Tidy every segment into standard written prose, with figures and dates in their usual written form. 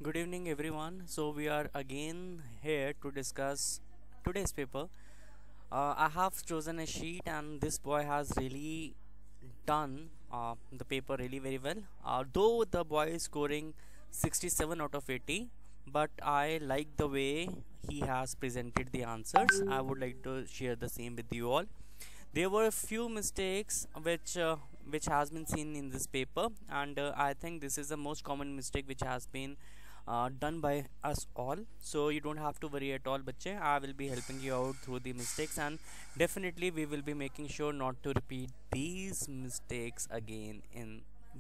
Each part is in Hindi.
Good evening, everyone. So, we are again here to discuss today's paper. I have chosen a sheet, and this boy has really done the paper really very well. Though the boy is scoring 67 out of 80, but I like the way he has presented the answers. I would like to share the same with you all. There were a few mistakes which has been seen in this paper, and I think this is the most common mistake which has been done by us all. So you don't have to worry at all, bache. I will be helping you out through the mistakes, and definitely we will be making sure not to repeat these mistakes again in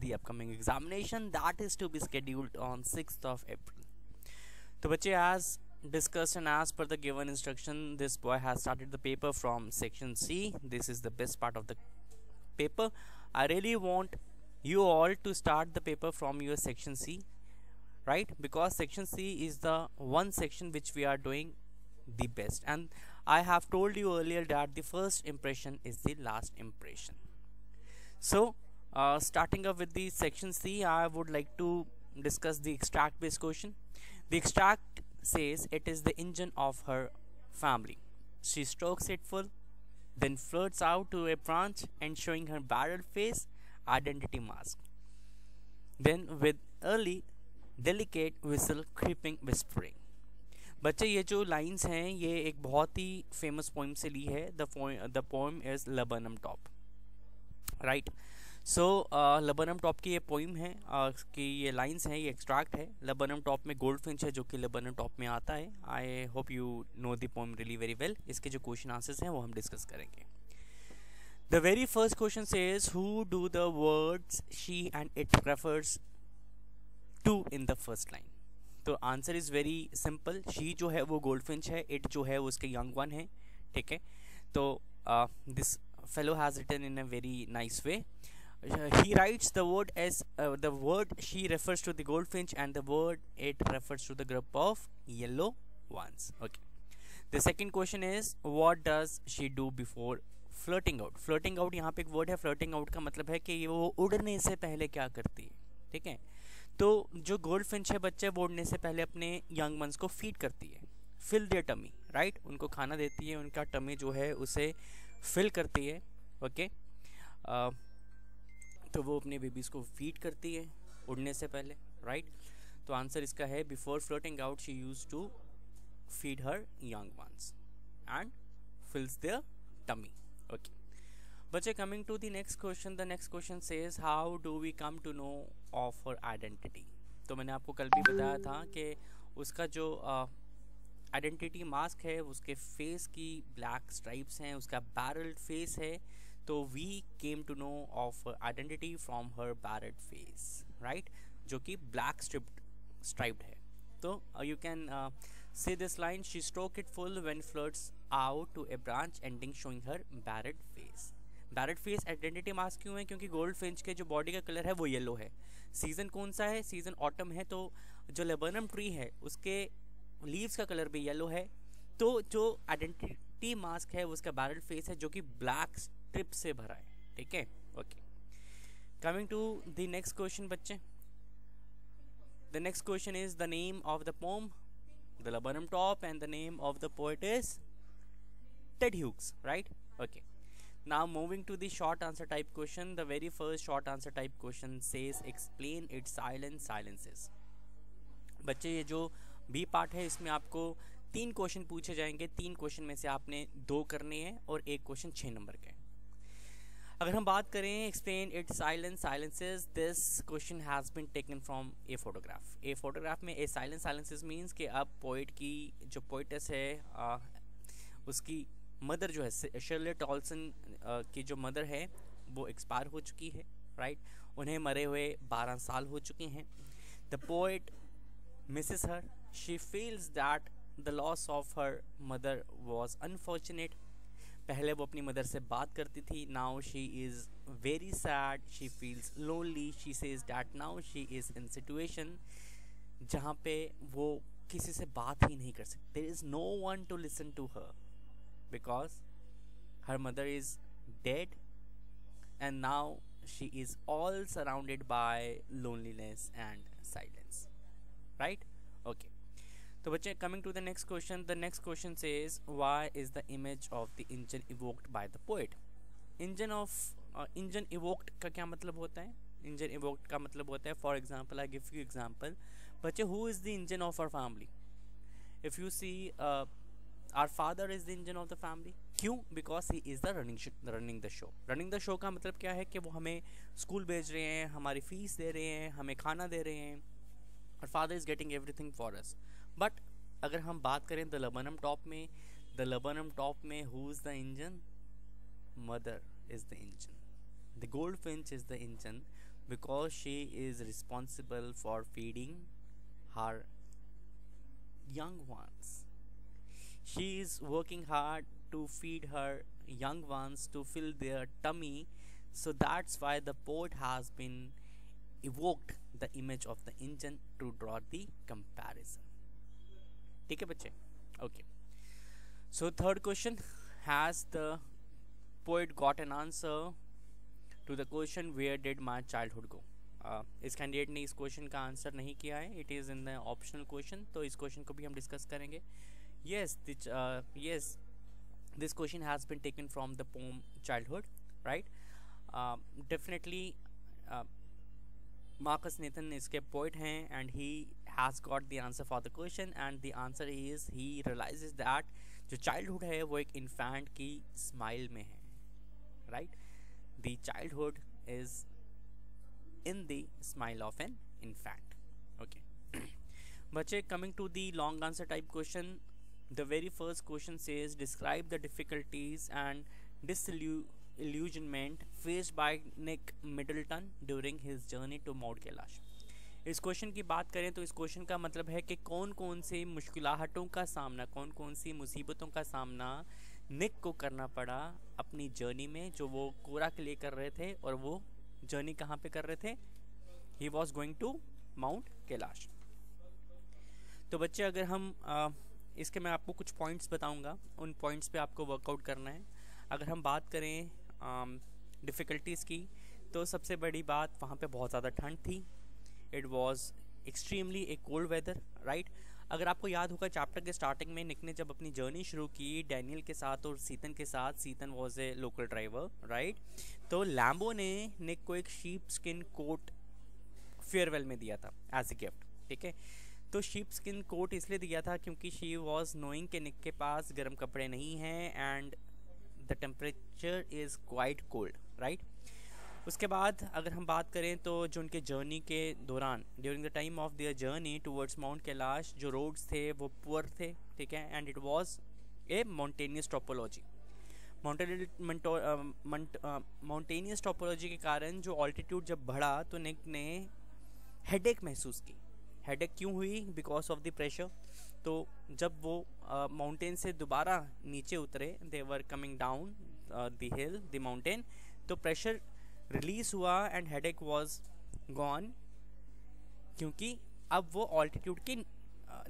the upcoming examination that is to be scheduled on 6th of April. So bache, as discussed and as per the given instruction, this boy has started the paper from section C. This is the best part of the paper. I really want you all to start the paper from your section C, right? Because section C is the one section which we are doing the best, and I have told you earlier that the first impression is the last impression. So starting up with the section C, I would like to discuss the extract based question. The extract says it is the engine of her family. She strokes it full, then flirts out to a branch and showing her barrel face, identity mask. Then with early delicate whistle creeping whispering. बच्चे ये जो लाइंस हैं ये एक बहुत ही फेमस पोइम से ली है. The poem is laburnum top, right. So laburnum top की ये पोइम है कि ये लाइंस हैं, ये एक्सट्रैक्ट है. लबनम टॉप में गोल्ड फिंच है जो कि लबनम टॉप में आता है. I hope you know the poem really very well. इसके जो क्वेश्चन आंसर्स हैं वो हम डिस्कस करेंगे. The very first question says who do the words she and it refers to in the first line. तो answer is very simple. She जो है वो गोल्ड फिंच है, इट जो है उसके यंग वन है, ठीक है. तो this fellow has written in a very nice way. He writes the word as the word she refers to the goldfinch and the word it refers to the group of yellow ones. Okay. The second question is what does she do before flirting out? Flirting out यहाँ पे एक word है. Flirting out का मतलब है कि वो उड़ने से पहले क्या करती है, ठीक है. तो जो गोल्डफिंच है बच्चे, वो उड़ने से पहले अपने यंग वंस को फीड करती है. Fill their tummy, right. उनको खाना देती है, उनका टमी जो है उसे फिल करती है. ओके. तो वो अपने बेबीज़ को फीड करती है उड़ने से पहले, राइट. तो आंसर इसका है before floating out she used to feed her young ones and fills their tummy. Okay बच्चे, coming to the next question. The next question says how do we come to know of her identity. तो मैंने आपको कल भी बताया था कि उसका जो आइडेंटिटी मास्क है उसके फेस की ब्लैक स्ट्राइप्स हैं, उसका बैरल्ड फेस है. तो we came to know of identity from her barrelled face, right, जो कि ब्लैक स्ट्राइप्ड है. तो you can say this line, she stroke it full when flirts out to a branch ending showing her barred face. Barred face identity mask क्यों है? क्योंकि गोल्ड फिंच के जो बॉडी का कलर है वो येलो है. सीजन कौन सा है? सीजन ऑटम है. तो जो लेबनम ट्री है उसके लीव्स का कलर भी येलो है. तो जो आइडेंटिटी मास्क है उसका बैरल फेस है जो कि ब्लैक स्ट्रिप से भरा है, ठीक है. Okay, coming to the next question बच्चे. The next question is the name of the poem The Laburnum Top and the name of the poet is Ted Hughes, right? Okay. Now moving to the short answer type question. The very first short answer type question says explain its silences. बच्चे, ये जो बी पार्ट है इसमें आपको 3 क्वेश्चन पूछे जाएंगे. 3 क्वेश्चन में से आपने 2 करने हैं और 1 क्वेश्चन 6 नंबर का है. अगर हम बात करें explain it silences, this question has been taken from a photograph. A photograph में ए साइलेंसेस मीन्स कि अब पोइट की जो पोइटेस है उसकी मदर जो है शर्लेट ऑल्सन की जो मदर है वो एक्सपायर हो चुकी है, राइट. उन्हें मरे हुए 12 साल हो चुके हैं. The poet Mrs her. She feels that the loss of her mother was unfortunate. पहले वो अपनी मदर से बात करती थी. Now she is very sad, she feels lonely. She says that now she is in situation जहाँ पे वो किसी से बात ही नहीं कर सकती. There is no one to listen to her because her mother is dead and now she is all surrounded by loneliness and silence, right? Okay, तो बच्चे coming to the next question says why is the image of the engine evoked by the poet. Engine evoked का क्या मतलब होता है? इंजन इवोक्ड का मतलब होता है, for example I give you example, बच्चे who is the engine of our family? If you see our father is the engine of the family. क्यों? Because he is the running the show. Running the show का मतलब क्या है कि वो हमें स्कूल भेज रहे हैं, हमारी फीस दे रहे हैं, हमें खाना दे रहे हैं, और father is getting everything for us. But अगर हम बात करें द लबनम टॉप में who is the engine? Mother is the engine. The goldfinch is the engine because she is responsible for feeding her young ones. She is working hard to feed her young ones to fill their tummy, so that's why the poet has been evoked the image of the engine to draw the comparison. ठीक है बच्चे? Okay. So third question, has the poet got an answer to the question where did my childhood go? इस कैंडिडेट ने इस क्वेश्चन का आंसर नहीं किया है, it is in the optional question, तो इस क्वेश्चन को भी हम डिस्कस करेंगे। yes this question has been taken from the poem childhood, right? Definitely Marcus Nathan इसके poet हैं and he has got the answer for the question, and the answer is he realizes that जो childhood है वो एक infant की smile में है, right? The childhood is in the smile of an infant. Okay. बच्चे, coming to the long answer type question, the very first question says describe the difficulties and disillusionment faced by Nick Middleton during his journey to Mount Kailash. इस क्वेश्चन की बात करें तो इस क्वेश्चन का मतलब है कि कौन कौन सी मुश्किलातों का सामना, कौन कौन सी मुसीबतों का सामना निक को करना पड़ा अपनी जर्नी में, जो वो कोरा के लिए कर रहे थे, और वो जर्नी कहाँ पे कर रहे थे? He was going to mount Kailash. तो बच्चे अगर हम इसके मैं आपको कुछ पॉइंट्स बताऊंगा, उन पॉइंट्स पे आपको वर्कआउट करना है। अगर हम बात करें डिफ़िकल्टीज़ की, तो सबसे बड़ी बात वहाँ पे बहुत ज़्यादा ठंड थी। It was extremely a cold weather, right? अगर आपको याद होगा चैप्टर के स्टार्टिंग में निक ने जब अपनी जर्नी शुरू की डैनियल के साथ और सीतन के साथ, Tsetan was a local driver, right? तो लैम्बो ने निक को एक शीप स्किन कोट फेयरवेल में दिया था एज ए गिफ्ट, ठीक है? तो शीप स्किन कोट इसलिए दिया था क्योंकि शी वॉज नोइंग कि निक के पास गर्म कपड़े नहीं हैं and the temperature is quite cold, right? उसके बाद अगर हम बात करें तो जो उनके जर्नी के दौरान, during the time of their journey towards mount Kailash, जो रोड्स थे वो पुअर थे, ठीक है? And it was a mountainous topology. Mountainous topology के कारण जो ऑल्टीट्यूड जब बढ़ा तो निक ने हेडेक महसूस की। हेडेक क्यों हुई? Because of the pressure. तो जब वो माउंटेन से दोबारा नीचे उतरे, they were coming down the hill, the mountain, तो प्रेशर रिलीज हुआ एंड हेडेक वाज गॉन, क्योंकि अब वो ऑल्टीट्यूड की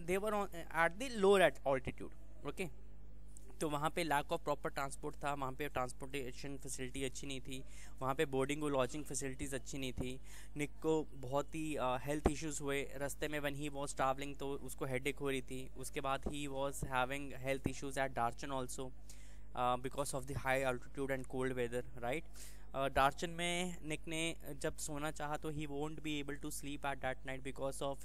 they were at the lower at altitude, okay? तो वहाँ पे लैक ऑफ प्रॉपर ट्रांसपोर्ट था, वहाँ पे ट्रांसपोर्टेशन फैसिलिटी अच्छी नहीं थी, वहाँ पे बोर्डिंग और लॉजिंग फैसिलिटीज़ अच्छी नहीं थी। निक को बहुत ही हेल्थ इश्यूज़ हुए रास्ते में, व्हेन ही वाज ट्रैवलिंग, तो उसको हेडेक हो रही थी। उसके बाद he was having health issues at Darchen also because of the high altitude and cold weather, right? Darchen में निक ने जब सोना चाहा तो he won't be able to sleep at that night because of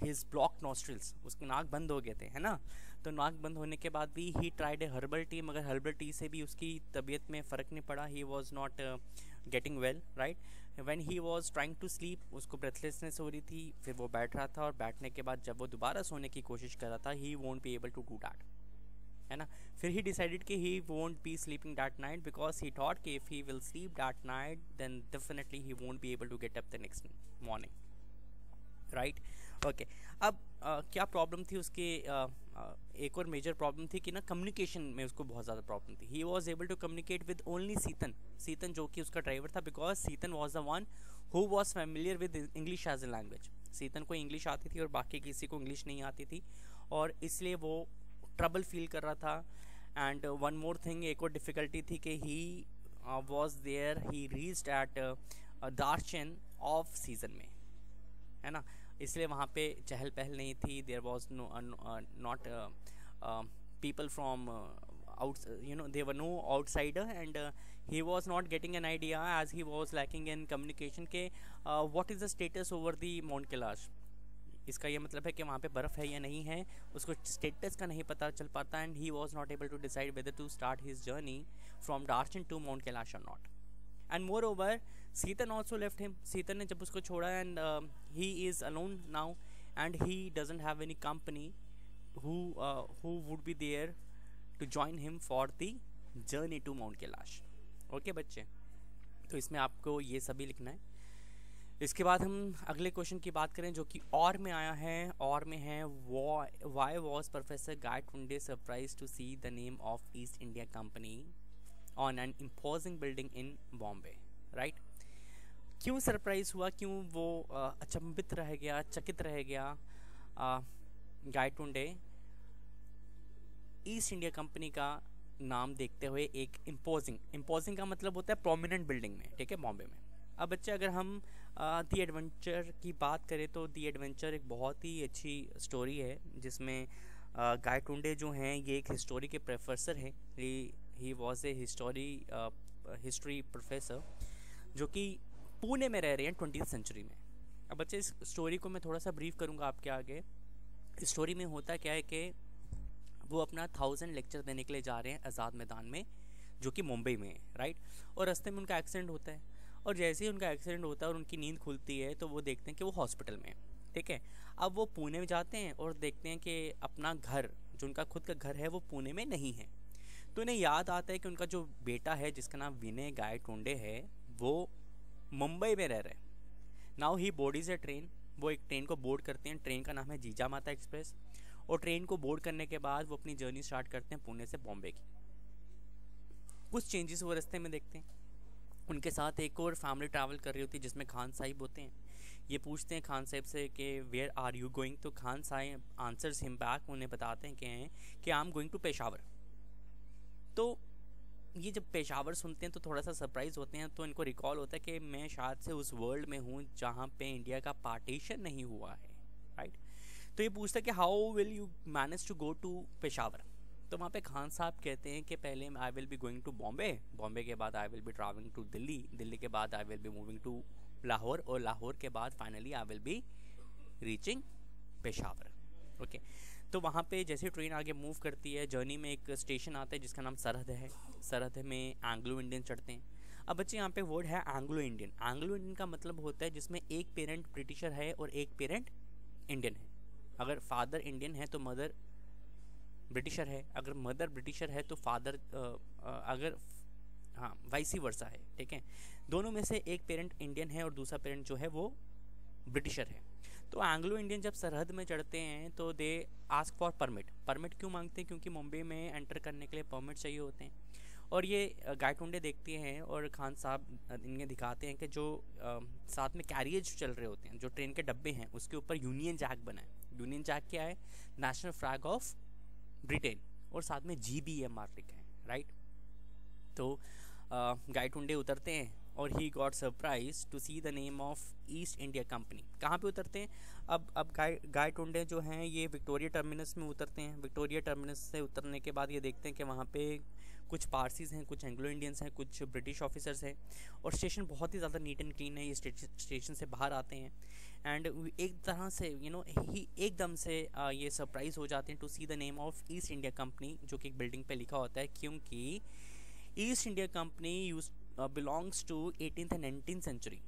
his block nostrils, उसके नाक बंद हो गए थे, है ना? तो नाक बंद होने के बाद भी he tried a herbal tea, मगर हर्बल टी से भी उसकी तबीयत में फ़र्क नहीं पड़ा। He was not getting well, right? When he was trying to sleep, उसको ब्रेथलेसनेस हो रही थी, फिर वो बैठ रहा था, और बैठने के बाद जब वो दोबारा सोने की कोशिश कर रहा था, he won't be able to do that, है ना? फिर ही डिसाइडेड कि he won't be sleeping that night because he thought कि if he will sleep that night then definitely he won't be able to get up the next morning, right? Okay. अब क्या प्रॉब्लम थी उसके? एक और मेजर प्रॉब्लम थी कि ना कम्युनिकेशन में उसको बहुत ज़्यादा प्रॉब्लम थी। He was able to communicate with only Tsetan जो कि उसका ड्राइवर था, because Tsetan was the one who was familiar with English as a language. Tsetan को इंग्लिश आती थी और बाकी किसी को इंग्लिश नहीं आती थी, और इसलिए वो ट्रबल फील कर रहा था। एंड वन मोर थिंग, एक और डिफ़िकल्टी थी कि he was there, he reached at Darchen off season में, है ना? इसलिए वहाँ पे चहल पहल नहीं थी. There was no not people from there were no outsider, and he was not getting an idea as he was lacking in communication के what is the status over the Mount Kailash. इसका ये मतलब है कि वहाँ पे बर्फ़ है या नहीं है, उसको स्टेटस का नहीं पता चल पाता. And he was not able to decide whether to start his journey from Darjeeling to mount Kailash और not. And moreover Tsetan also left him. Tsetan ने जब उसको छोड़ा, and he is alone now, and he doesn't have any company who would be there to join him for the journey to Mount Kailash. Okay बच्चे, तो इसमें आपको ये सभी लिखना है. इसके बाद हम अगले क्वेश्चन की बात करें जो कि और में आया है. और में है why was professor Gaitonde surprise to see the name of East India Company on an imposing building in Bombay. Right, क्यों सरप्राइज हुआ, क्यों वो अचंभित रह गया, चकित रह गया गायटुंडे ईस्ट इंडिया कंपनी का नाम देखते हुए एक इम्पोजिंग का मतलब होता है प्रोमिनेंट बिल्डिंग में, ठीक है, बॉम्बे में. अब बच्चे अगर हम दी एडवेंचर की बात करें तो दी एडवेंचर एक बहुत ही अच्छी स्टोरी है जिसमें गायटुंडे जो हैं ये एक हिस्टोरी के प्रोफेसर हैं. He was a history professor जो कि पुणे में रह रहे हैं 20th सेंचुरी में. अब बच्चे इस स्टोरी को मैं थोड़ा सा ब्रीफ करूँगा आपके आगे. स्टोरी में होता क्या है कि वो अपना 1000 लेक्चर देने के लिए जा रहे हैं आज़ाद मैदान में जो कि मुंबई में है. राइट, और रास्ते में उनका एक्सीडेंट होता है, और जैसे ही उनका एक्सीडेंट होता है और उनकी नींद खुलती है तो वो देखते हैं कि वो हॉस्पिटल में है. ठीक है, अब वो पुणे में जाते हैं और देखते हैं कि अपना घर, जो उनका खुद का घर है, वो पुणे में नहीं है. तो उन्हें याद आता है कि उनका जो बेटा है जिसका नाम विनय गायटुंडे है वो मुंबई में रह रहा है. Now he boards A train. वो एक ट्रेन को बोर्ड करते हैं. ट्रेन का नाम है जीजामाता एक्सप्रेस. और ट्रेन को बोर्ड करने के बाद वो अपनी जर्नी स्टार्ट करते हैं पुणे से बॉम्बे की. कुछ चेंजेस वो रास्ते में देखते हैं. उनके साथ एक और फैमिली ट्रैवल कर रही होती है जिसमें खान साहिब होते हैं. ये पूछते हैं खान साहिब से कि वेयर आर यू गोइंग. तो Khan Sahib answers him back, उन्हें बताते हैं कि I am going to Peshawar. तो ये जब पेशावर सुनते हैं तो थोड़ा सा सरप्राइज होते हैं. तो इनको रिकॉल होता है कि मैं शायद से उस वर्ल्ड में हूँ जहाँ पे इंडिया का पार्टीशन नहीं हुआ है. राइट, तो ये पूछता है कि how will you manage to go to Peshawar. तो वहाँ पे खान साहब कहते हैं कि पहले I will be going to Bombay. Bombay के बाद I will be travelling to Delhi. Delhi के बाद I will be moving to Lahore. और लाहौर के बाद finally I will be reaching Peshawar. Okay, तो वहाँ पे जैसे ट्रेन आगे मूव करती है, जर्नी में एक स्टेशन आता है जिसका नाम सरहद है. सरहद में एंग्लो इंडियन चढ़ते हैं. अब बच्चे यहाँ पे वर्ड है एंग्लो इंडियन. एंग्लो इंडियन का मतलब होता है जिसमें एक पेरेंट ब्रिटिशर है और एक पेरेंट इंडियन है. अगर फादर इंडियन है तो मदर ब्रिटिशर है. अगर मदर ब्रिटिशर है तो फादर अगर हाँ वाइसी वर्सा है. ठीक है, दोनों में से एक पेरेंट इंडियन है और दूसरा पेरेंट जो है वो ब्रिटिशर है. तो एंग्लो इंडियन जब सरहद में चढ़ते हैं तो they ask for permit. Permit क्यों मांगते हैं? क्योंकि मुंबई में एंटर करने के लिए परमिट चाहिए होते हैं. और ये गायटुंडे देखते हैं और खान साहब इन्हें दिखाते हैं कि जो साथ में कैरियज चल रहे होते हैं, जो ट्रेन के डब्बे हैं, उसके ऊपर यूनियन जैक बना है. यूनियन जैक क्या है? National flag of Britain. और साथ में GBMR लिखा है. राइट, तो गायटुंडे उतरते हैं और he got surprise to see the name of East India Company. कहाँ पे उतरते हैं? अब गायटुंडे जो हैं ये विक्टोरिया टर्मिनस में उतरते हैं. विक्टोरिया टर्मिनस से उतरने के बाद ये देखते हैं कि वहाँ पे कुछ पारसीज हैं, कुछ एंग्लो इंडियंस हैं, कुछ ब्रिटिश ऑफिसर्स हैं. और स्टेशन बहुत ही ज़्यादा नीट एंड क्लीन है. ये स्टेशन से बाहर आते हैं एंड एक तरह से ही एकदम से ये सरप्राइज हो जाते हैं to see the name of East India Company, जो कि एक बिल्डिंग पे लिखा होता है. क्योंकि East India Company use belongs to 18th and 19th century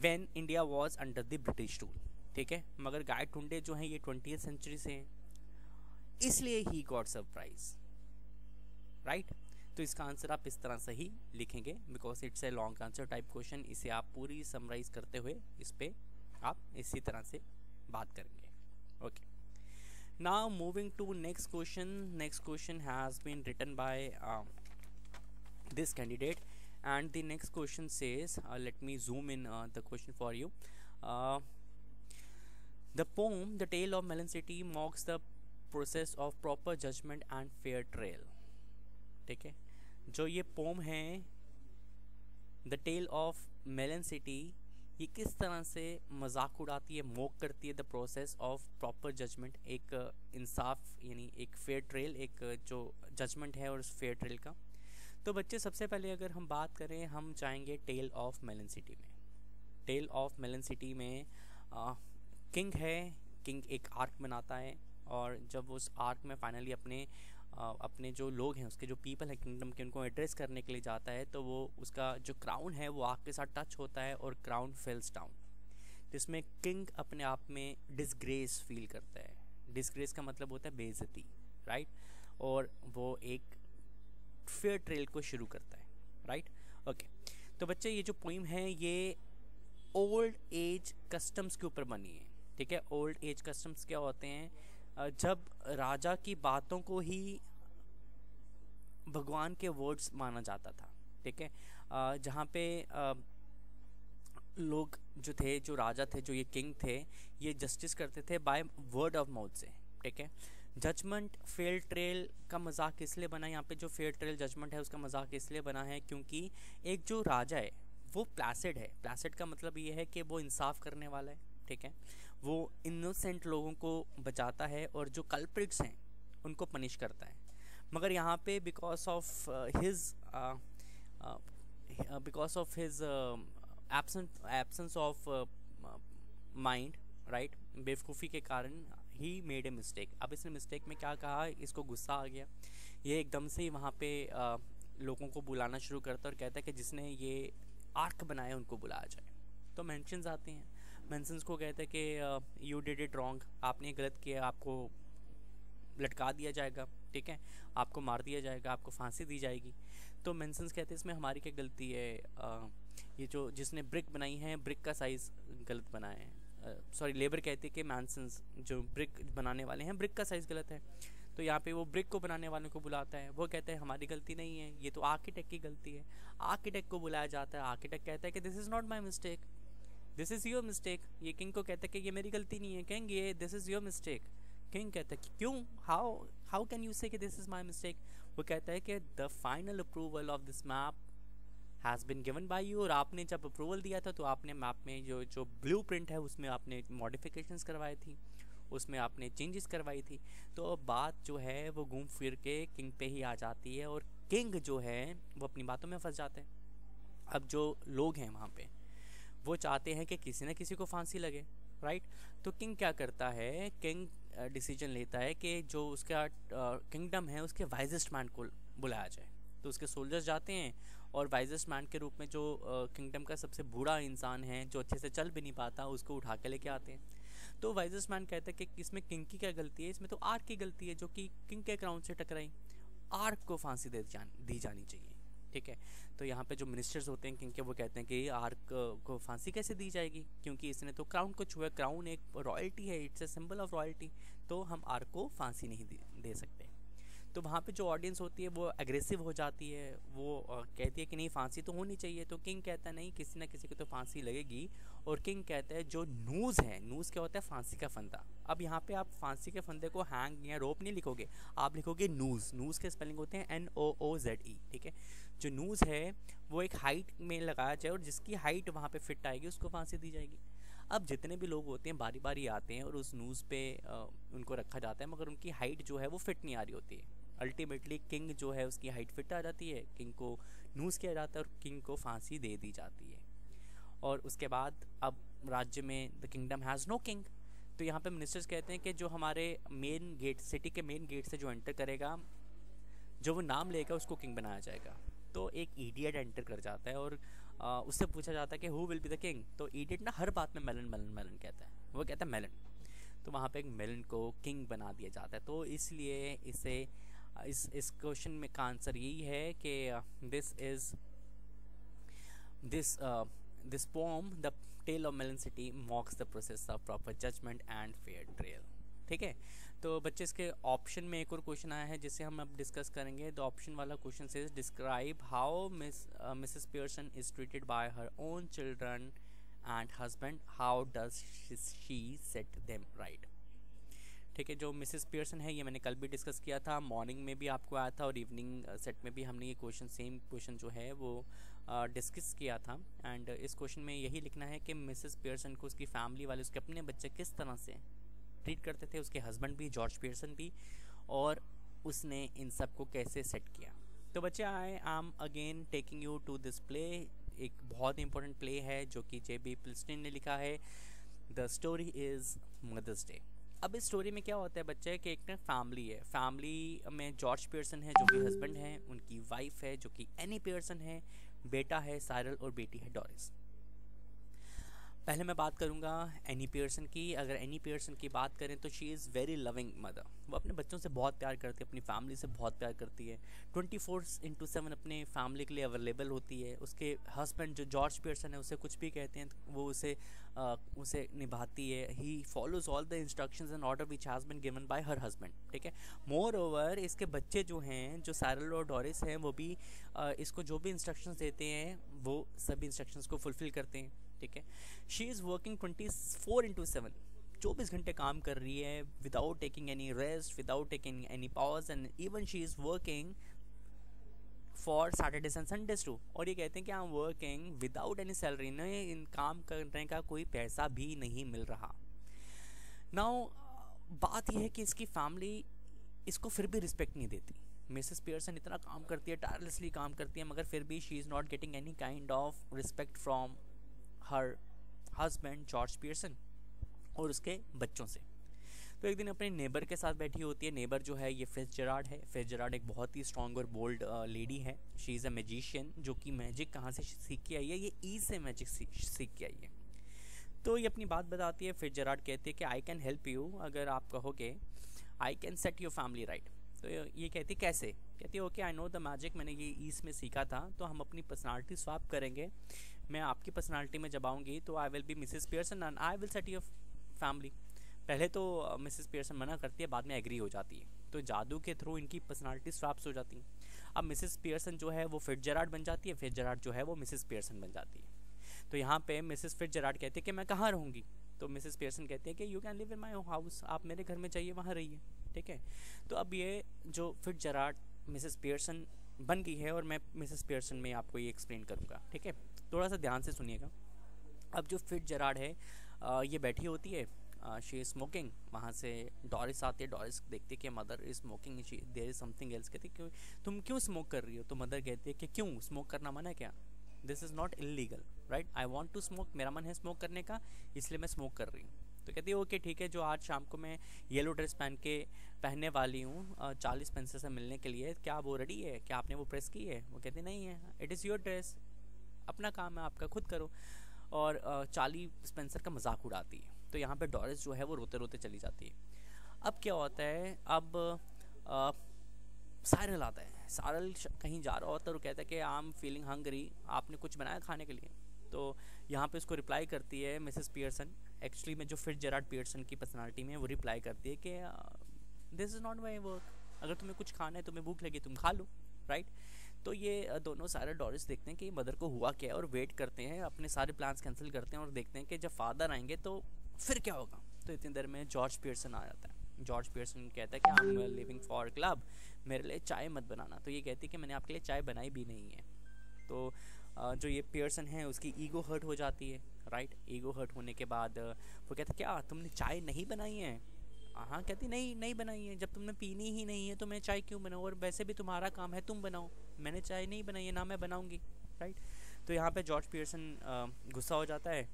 when India was under the British rule. ठीक है, मगर गायटुंडे जो हैं ये 20th सेंचुरी से हैं, इसलिए ही गॉट सरप्राइज. राइट, तो इसका आंसर आप इस तरह से ही लिखेंगे because it's a long answer type question. इसे आप पूरी समराइज करते हुए इस पे आप इसी तरह से बात करेंगे. Okay, now moving to next question. Next question has been written by this candidate, and the next question says let me zoom in the question for you. The poem The Tale of Melon City mocks the process of proper judgment and fair trial. ठीक है, जो ये पोम है the tale of Melon City, ये किस तरह से मजाक उड़ाती है, मोक करती है the process of proper judgement, एक इंसाफ यानी एक फेयर ट्रेल, एक जो जजमेंट है और उस फेयर ट्रेल का। तो बच्चे सबसे पहले अगर हम बात करें, हम जाएंगे टेल ऑफ मेलन सिटी में। टेल ऑफ मेलन सिटी में किंग है, किंग एक आर्क बनाता है, और जब उस आर्क में फाइनली अपने जो लोग हैं, उसके जो पीपल हैं किंगडम के, उनको एड्रेस करने के लिए जाता है, तो वो उसका जो क्राउन है वो आग के साथ टच होता है और क्राउन फेल्स डाउन, जिसमें किंग अपने आप में डिसग्रेस फील करता है। डिसग्रेस का मतलब होता है बेइज्जती, राइट, और वो एक फेयर ट्रेल को शुरू करता है, राइट। ओके, तो बच्चे ये जो पोइम है ये ओल्ड एज कस्टम्स के ऊपर बनी है, ठीक है। ओल्ड एज कस्टम्स क्या होते हैं? जब राजा की बातों को ही भगवान के वर्ड्स माना जाता था, ठीक है। जहाँ पे लोग जो थे, जो राजा थे, जो ये किंग थे, ये जस्टिस करते थे बाय वर्ड ऑफ माउथ से, ठीक है। जजमेंट फेयर ट्रेल का मजाक इसलिए बना, यहाँ पे जो फेयर ट्रेल जजमेंट है उसका मजाक इसलिए बना है क्योंकि एक जो राजा है वो प्लासिड है। प्लासिड का मतलब ये है कि वो इंसाफ करने वाला है, ठीक है। वो इनोसेंट लोगों को बचाता है और जो कल्प्रिट्स हैं उनको पनिश करता है। मगर यहाँ पे because of his absence of mind, right, बेवकूफ़ी के कारण ही मेड ए मिस्टेक। अब इसने मिस्टेक में क्या कहा, इसको गुस्सा आ गया, ये एकदम से ही वहाँ पे लोगों को बुलाना शुरू करता है और कहता है कि जिसने ये आर्क बनाया उनको बुलाया जाए। तो मेंशंस आते हैं, मेंशंस को कहते हैं कि यू डिड इट रॉन्ग, आपने गलत किया, आपको लटका दिया जाएगा, ठीक है, आपको मार दिया जाएगा, आपको फांसी दी जाएगी। तो मेंशंस कहते हैं इसमें हमारी क्या गलती है, ये जो जिसने ब्रिक बनाई है ब्रिक का साइज़ गलत बनाया है। सॉरी, लेबर कहती है कि मेंशंस जो ब्रिक बनाने वाले हैं ब्रिक का साइज़ गलत है। तो यहाँ पे वो ब्रिक को बनाने वालों को बुलाता है, वो कहते हैं हमारी गलती नहीं है, ये तो आर्किटेक्ट की गलती है। आर्किटेक्ट को बुलाया जाता है, आर्किटेक्ट कहता है कि this is not my mistake, this is your mistake. ये किंग को कहता है कि ये मेरी गलती नहीं है, किंग ये this is your mistake. King कहता है कि क्यों, हाउ कैन यू से कि दिस इज़ माई मिस्टेक। वो कहता है कि the final approval of this map has been given by you, और आपने जब अप्रूवल दिया था तो आपने मैप में जो ब्लू प्रिंट है उसमें आपने मॉडिफिकेशंस करवाई थी, उसमें आपने चेंजेस करवाई थी। तो अब बात जो है वो घूम फिर के किंग पे ही आ जाती है और किंग जो है वो अपनी बातों में फंस जाते हैं। अब जो लोग हैं वहाँ पे वो चाहते हैं कि किसी न किसी को फांसी लगे, राइट। तो किंग क्या करता है, किंग डिसीजन लेता है कि जो उसका किंगडम है उसके वाइजेस्ट मैन को बुलाया जाए। तो उसके सोल्जर्स जाते हैं और वाइजेस्ट मैन के रूप में जो किंगडम का सबसे बूढ़ा इंसान है, जो अच्छे से चल भी नहीं पाता, उसको उठा के लेके आते हैं। तो वाइजेस्ट मैन कहता है कि इसमें किंग की क्या गलती है, इसमें तो आर्क की गलती है जो कि किंग के क्राउन से टकराई, आर्क को फांसी दी जानी चाहिए, ठीक है। तो यहाँ पे जो मिनिस्टर्स होते हैं किंग के, वो कहते हैं कि आर्क को फांसी कैसे दी जाएगी, क्योंकि इसने तो क्राउन को छुआ, क्राउन एक रॉयल्टी है, it's a symbol of royalty, तो हम आर्क को फांसी नहीं दे सकते। तो वहाँ पे जो ऑडियंस होती है वो एग्रेसिव हो जाती है, वो कहती है कि नहीं फांसी तो होनी चाहिए। तो किंग कहता है नहीं, किसी ना किसी को तो फांसी लगेगी। और किंग कहता है जो नूज़ है, नूज़ क्या होता है, फांसी का फंदा। अब यहाँ पे आप फांसी के फंदे को हैंग या रोप नहीं लिखोगे, आप लिखोगे नूज़। नूज़ के स्पेलिंग होते हैं NOOZE, ठीक है। जो नूज़ है वो एक हाइट में लगाया जाए और जिसकी हाइट वहाँ पे फिट आएगी उसको फांसी दी जाएगी। अब जितने भी लोग होते हैं बारी बारी आते हैं और उस नूज़ पे उनको रखा जाता है, मगर उनकी हाइट जो है वो फिट नहीं आ रही होती है। अल्टीमेटली किंग जो है उसकी हाइट फिट आ जाती है, किंग को नूज़ किया जाता है और किंग को फांसी दे दी जाती है। और उसके बाद अब राज्य में the kingdom has no king. तो यहाँ पे मिनिस्टर्स कहते हैं कि जो हमारे मेन गेट, सिटी के मेन गेट से जो एंटर करेगा, जो वो नाम लेगा उसको किंग बनाया जाएगा। तो एक इडियट एंटर कर जाता है और उससे पूछा जाता है कि who will be the king. तो इडियट ना हर बात में मेलन मेलन मेलन कहता है, वो कहता है मेलन। तो वहाँ पे एक मेलन को किंग बना दिया जाता है। तो इसलिए इसे इस क्वेश्चन में का आंसर यही है कि this poem the tale of Melon City mocks the process of proper judgement and fair trial, ठीक है। तो बच्चे इसके ऑप्शन में एक और क्वेश्चन आया है जिसे हम अब डिस्कस करेंगे। द ऑप्शन वाला क्वेश्चन से describe how Mrs Pearson is treated by her own children and husband, how does she said them right, ठीक है। जो मिसेस पियर्सन है ये मैंने कल भी डिस्कस किया था, मॉर्निंग में भी आपको आया था और इवनिंग सेट में भी हमने ये क्वेश्चन, सेम क्वेश्चन जो है वो डिस्कस किया था। एंड इस क्वेश्चन में यही लिखना है कि मिसेस पियर्सन को उसकी फैमिली वाले, उसके अपने बच्चे किस तरह से ट्रीट करते थे, उसके हस्बैंड भी जॉर्ज पियर्सन भी, और उसने इन सब को कैसे सेट किया। तो बच्चे I am again taking you to this play. एक बहुत इंपॉर्टेंट प्ले है जो कि जे.बी. पिल्स्टीन ने लिखा है। The story is Mother's Day. अब इस स्टोरी में क्या होता है बच्चे कि एक ना फैमिली है, फैमिली में जॉर्ज पियर्सन है जो कि हस्बैंड है, उनकी वाइफ है जो कि एनी पियर्सन है, बेटा है साइरल और बेटी है डोरिस। पहले मैं बात करूंगा एनी पियर्सन की। अगर एनी पियर्सन की बात करें तो she is very loving mother. वो अपने बच्चों से बहुत प्यार करती है, अपनी फैमिली से बहुत प्यार करती है, 24/7 अपने फैमिली के लिए अवेलेबल होती है। उसके हस्बैंड जो जॉर्ज पियर्सन है उसे कुछ भी कहते हैं तो वो उसे निभाती है। He follows all the instructions and order which has been given by her husband, ठीक है। मोर ओवर इसके बच्चे जो हैं, जो साइरल और डोरिस हैं, वो भी इसको जो भी इंस्ट्रक्शंस देते हैं वो सभी इंस्ट्रक्शंस को फुलफिल करते हैं, ठीक है। शी इज़ वर्किंग 24/7, 24 घंटे काम कर रही है, without taking any rest, without taking any pause, and even she is working for Saturdays and Sundays too. और ये कहते हैं कि I am working without any salary, न इन काम करने का कोई पैसा भी नहीं मिल रहा। नाउ बात यह है कि इसकी फैमिली इसको फिर भी रिस्पेक्ट नहीं देती। मिसेस पियर्सन इतना काम करती है, टायरलेसली काम करती है, मगर फिर भी she is not getting any kind of respect from her husband George Pearson और उसके बच्चों से। तो एक दिन अपने नेबर के साथ बैठी होती है। नेबर जो है ये फिट्जजेराल्ड है। फिट्जजेराल्ड एक बहुत ही स्ट्रॉन्ग और बोल्ड लेडी है। शी इज़ अ मैजिशियन जो कि मैजिक कहाँ से सीख के आई है, ये ईज से मैजिक सीख के आई है। तो ये अपनी बात बताती है। फिट्जजेराल्ड कहती है कि आई कैन हेल्प यू, अगर आप कहोगे I can set your family right. तो ये कहती है कैसे, कहती है okay I know the magic, मैंने ये ईज में सीखा था, तो हम अपनी पर्सनालिटी स्वैप करेंगे। मैं आपकी पर्सनालिटी में जब आऊँगी तो आई will B Mrs Pearson and I will set your family. पहले तो मिसेस पियर्सन मना करती है, बाद में एग्री हो जाती है। तो जादू के थ्रू इनकी पर्सनालिटी स्वैप्स हो जाती हैं। अब मिसेस पियर्सन जो है वो फिट्जजेराल्ड बन जाती है, फिट्जजेराल्ड जो है वो मिसेस पियर्सन बन जाती है। तो यहाँ पे मिसेस फिट्जजेराल्ड कहती है कि मैं कहाँ रहूँगी, तो मिसेस पियर्सन कहती है कि you can live in my house, आप मेरे घर में चाहिए वहाँ रहिए, ठीक है। तो अब ये जो फिट्जजेराल्ड मिसेस पियर्सन बन गई है और मैं मिसेस पियर्सन में आपको ये एक्सप्लेन करूँगा, ठीक है। थोड़ा सा ध्यान से सुनिएगा। अब जो फिट्जजेराल्ड है ये बैठी होती है, शी इज़ स्मोकिंग। वहाँ से डोरिस आती है, डोरिस देखती है कि mother is smoking, there is something else. कहती है क्यों तुम क्यों स्मोक कर रही हो, तो मदर कहती है कि क्यों स्मोक करना मना है क्या, this is not illegal right, I want to smoke, मेरा मन है स्मोक करने का इसलिए मैं स्मोक कर रही हूँ। तो कहती है ओके ठीक है, जो आज शाम को मैं येलो ड्रेस पहनने वाली हूँ 40 पेंसिल से मिलने के लिए, क्या वो रेडी है, क्या आपने वो प्रेस की है। वो कहती नहीं है, इट इज़ योर ड्रेस, अपना काम है आपका, खुद करो। और चार्ली स्पेंसर का मजाक उड़ाती है। तो यहाँ पे डोरिस जो है वो रोते रोते चली जाती है। अब क्या होता है, अब साइरल आता है। साइरल कहीं जा रहा होता है और कहता है कि आई एम फीलिंग हंगरी, आपने कुछ बनाया खाने के लिए। तो यहाँ पे उसको रिप्लाई करती है मिसेस पियर्सन, एक्चुअली में जो फिट्जजेराल्ड पियर्सन की पर्सनालिटी में, वो रिप्लाई करती है कि this is not my work, अगर तुम्हें कुछ खाना है, तुम्हें भूख लगी, तुम खा लो राइट। तो ये दोनों सारे डोरिस देखते हैं कि मदर को हुआ क्या है और वेट करते हैं, अपने सारे प्लान्स कैंसिल करते हैं और देखते हैं कि जब फादर आएंगे तो फिर क्या होगा। तो इतनी देर में जॉर्ज पियर्सन आ जाता है। जॉर्ज पियर्सन कहता है कि I M living for club, मेरे लिए चाय मत बनाना। तो ये कहती है कि मैंने आपके लिए चाय बनाई भी नहीं है। तो जो ये पियर्सन है उसकी ईगो हर्ट हो जाती है राइट। ईगो हर्ट होने के बाद वो कहता है क्या तुमने चाय नहीं बनाई है। हाँ कहती नहीं बनाई है, जब तुमने पीनी ही नहीं है तो मैं चाय क्यों बनाऊँ, और वैसे भी तुम्हारा काम है तुम बनाओ, मैंने चाय नहीं बनाई है ना मैं बनाऊँगी राइट। तो यहाँ पे जॉर्ज पियर्सन गुस्सा हो जाता है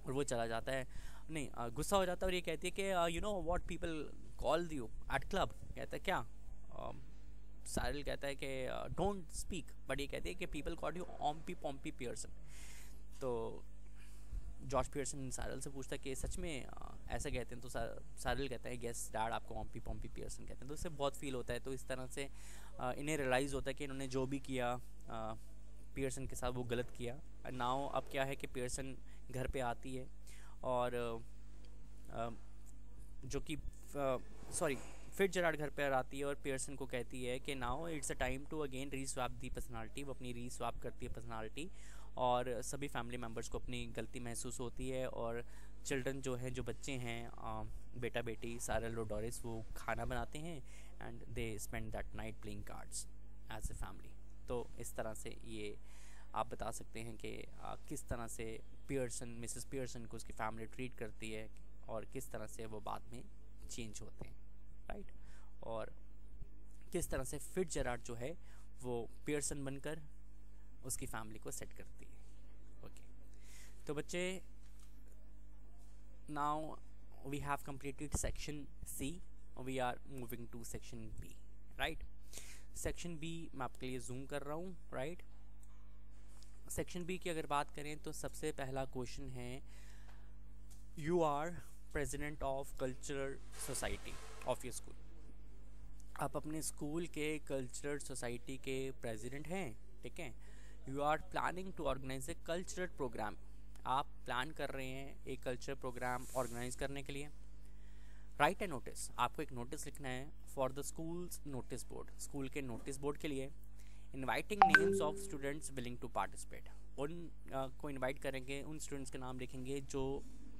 और वो चला जाता है, नहीं गुस्सा हो जाता है और ये कहती है कि you know what people call you at club. कहता है क्या, साइरल कहता है कि डोंट स्पीक, बट ये कहती है कि पीपल कॉल यू ओम्पी पोम्पी पियर्सन। तो जॉर्ज पियर्सन साइरल से पूछता है कि सच में ऐसा कहते हैं, तो साइरल कहता है गेस डैड आपको ओम्पी पोम्पी पियर्सन कहते हैं। तो उससे बहुत फील होता है। तो इस तरह से इन्हें रियलाइज़ होता है कि इन्होंने जो भी किया पियर्सन के साथ वो गलत किया। नाउ अब क्या है कि पियर्सन घर पे आती है और जो कि सॉरी फिट्जजेराल्ड घर पर आती है और पियर्सन को कहती है कि now it's a time to again reswap the personality. वो अपनी रीस्वैप करती है पर्सनालिटी और सभी फैमिली मेम्बर्स को अपनी गलती महसूस होती है। और चिल्ड्रन जो है, जो बच्चे हैं, बेटा बेटी साइरल और डोरिस, वो खाना बनाते हैं and they spend that night playing cards as a family. तो इस तरह से ये आप बता सकते हैं कि किस तरह से मिसेस पियर्सन को उसकी फैमिली ट्रीट करती है और किस तरह से वो बाद में चेंज होते हैं, राइट। और किस तरह से फिट्जजेराल्ड जो है वो पियर्सन बनकर उसकी फैमिली को सेट करती है। ओके, तो बच्चे, now we have completed section C, we are moving to section B, right. Section B मैं आपके लिए जूम कर रहा हूँ, राइट। सेक्शन बी की अगर बात करें तो सबसे पहला क्वेश्चन है, you are president of cultural society of your school. आप अपने स्कूल के कल्चरल सोसाइटी के प्रेसिडेंट हैं, ठीक है। You are planning to organise a cultural programme, आप प्लान कर रहे हैं एक कल्चरल प्रोग्राम ऑर्गेनाइज करने के लिए। राइट ए नोटिस, आपको एक नोटिस लिखना है for the school's notice board, school के नोटिस बोर्ड के लिए। Inviting names of students willing to participate, उन को इनवाइट करेंगे, उन स्टूडेंट्स के नाम लिखेंगे जो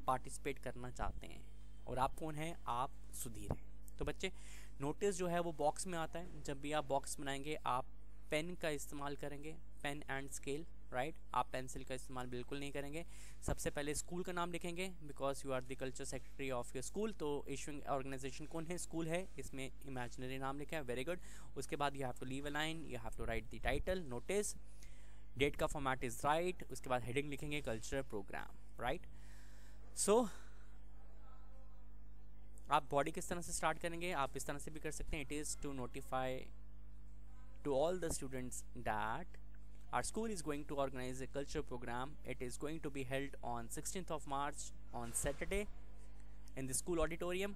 पार्टिसिपेट करना चाहते हैं। और आप कौन हैं? आप सुधीर हैं। तो बच्चे, नोटिस जो है वो बॉक्स में आता है। जब भी आप बॉक्स बनाएंगे आप पेन का इस्तेमाल करेंगे, पेन एंड स्केल, राइट। आप पेंसिल का इस्तेमाल बिल्कुल नहीं करेंगे। सबसे पहले स्कूल का नाम लिखेंगे because you are the culture secretary of your school. तो इशूइंग ऑर्गेनाइजेशन कौन है? स्कूल है, इसमें इमेजिनरी नाम लिखा है, वेरी गुड। उसके बाद you have to leave a line, you have to write the title notice, date का फॉर्मेट इज राइट। उसके बाद हेडिंग लिखेंगे कल्चरल प्रोग्राम, राइट। सो आप बॉडी किस तरह से स्टार्ट करेंगे? आप इस तरह से भी कर सकते हैं, it is to notify to all the students that our school is going to organize a cultural program. It is going to be held on 16th of March on Saturday in the school auditorium.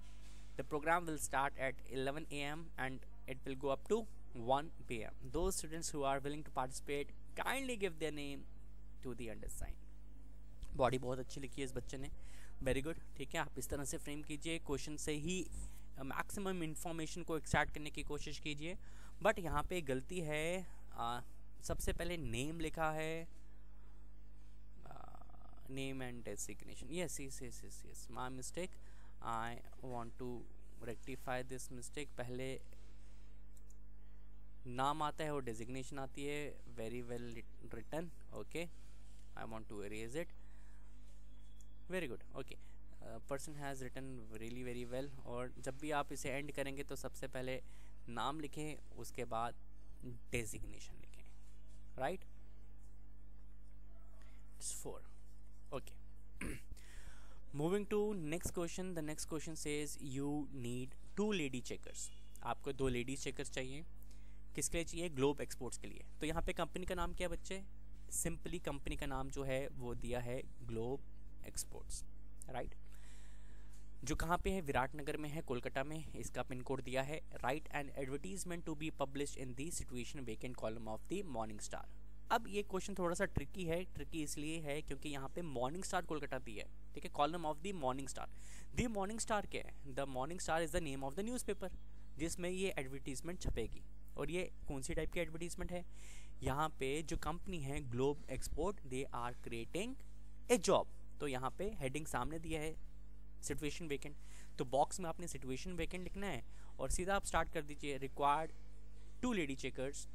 The program will start at 11 a.m. and it will go up to 1 p.m. Those students who are willing to participate kindly give their name to the undersigned. Body बहुत अच्छी लिखी है इस बच्चे ने, वेरी गुड, ठीक है। आप इस तरह से फ्रेम कीजिए, क्वेश्चन से ही मैक्सिमम इंफॉर्मेशन को एक्सट्रैक्ट करने की कोशिश कीजिए। बट यहाँ पे गलती है, सबसे पहले नेम लिखा है, name and designation, yes yes yes yes yes, my mistake, I want to rectify this mistake. पहले नाम आता है और डेजिग्नेशन आती है, very well written, okay, I want to erase it, very good, okay. Person has written really very well. और जब भी आप इसे एंड करेंगे तो सबसे पहले नाम लिखें, उसके बाद डेजिग्नेशन लिखें, right? It's 4. Okay. Moving to next question. The next question says you need 2 lady checkers. आपको 2 ladies checkers चाहिए। किसके लिए चाहिए? ग्लोब एक्सपोर्ट्स के लिए। तो यहाँ पे कंपनी का नाम क्या है बच्चे? सिंपली कंपनी का नाम जो है वो दिया है ग्लोब एक्सपोर्ट्स, राइट। जो कहाँ पे है? विराटनगर में है, कोलकाता में। इसका पिन कोड दिया है। Write and advertisement to be publish in the situation vacant column of the Morning Star. अब ये क्वेश्चन थोड़ा सा ट्रिकी है, ट्रिकी इसलिए है क्योंकि यहाँ पे मॉर्निंग स्टार कोलकाता दी है, ठीक है, column of the Morning star. The Morning star क्या है? The Morning star is the name of the newspaper जिसमें ये एडवर्टीजमेंट छपेगी। और ये कौन सी टाइप की एडवर्टीजमेंट है? यहाँ पे जो कंपनी है Globe Export, they are creating a job. तो यहाँ पे हेडिंग सामने दिया है सिचुएशन वेकेंट, तो बॉक्स में आपने सिचुएशन वेकेंट लिखना है और सीधा आप स्टार्ट कर दीजिए, required 2 lady checkers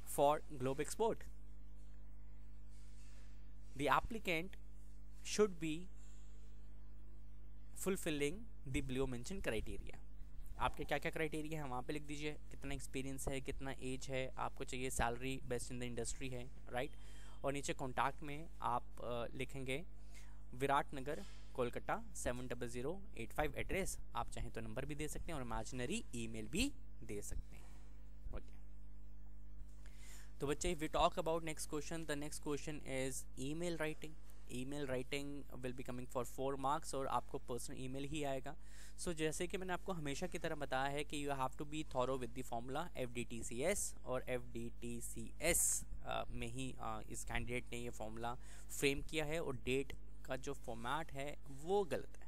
for globe export. The applicant should be fulfilling the below mention criteria. आपके क्या क्या क्राइटेरिया है वहाँ पे लिख दीजिए, कितना एक्सपीरियंस है, कितना एज है, आपको चाहिए salary, best in the industry है, राइट। और नीचे कॉन्टैक्ट में आप लिखेंगे विराटनगर कोलकाता 70085 एड्रेस। आप चाहें तो नंबर भी दे सकते हैं और इमेजिनरी ईमेल भी दे सकते हैं, ओके। तो बच्चे, we talk about next question. The next question is email writing. Email writing will be coming for 4 marks और आपको पर्सनल ईमेल ही आएगा। सो जैसे कि मैंने आपको हमेशा की तरह बताया है कि you have to be thorough with the formula FDTCS, और FDTCS में ही इस कैंडिडेट ने ये फॉर्मूला फ्रेम किया है। और डेट का जो फॉर्मेट है वो गलत है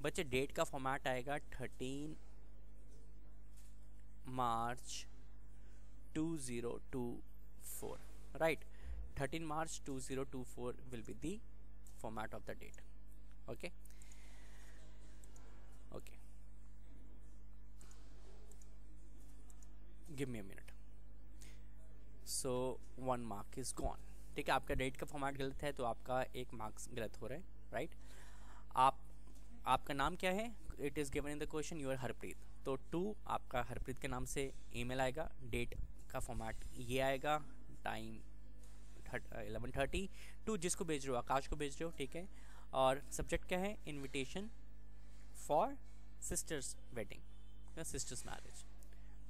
बच्चे। डेट का फॉर्मेट आएगा 13 मार्च 2024, right. 13 March 2024 will be the format of the date, okay. Okay, give me a minute. So 1 mark is gone. ठीक है, आपका डेट का फॉर्मेट गलत है तो आपका 1 मार्क्स गलत हो रहा है, राइट। आपका नाम क्या है, it is given in the question your Harpreet, तो 2 आपका हरप्रीत के नाम से ईमेल आएगा, डेट का फॉर्मेट ये आएगा, टाइम 11:30, 2 जिसको भेज रहे हो आकाश को भेज रहे हो, ठीक है। और सब्जेक्ट क्या है, इनविटेशन फॉर सिस्टर्स वेडिंग या सिस्टर्स मैरिज।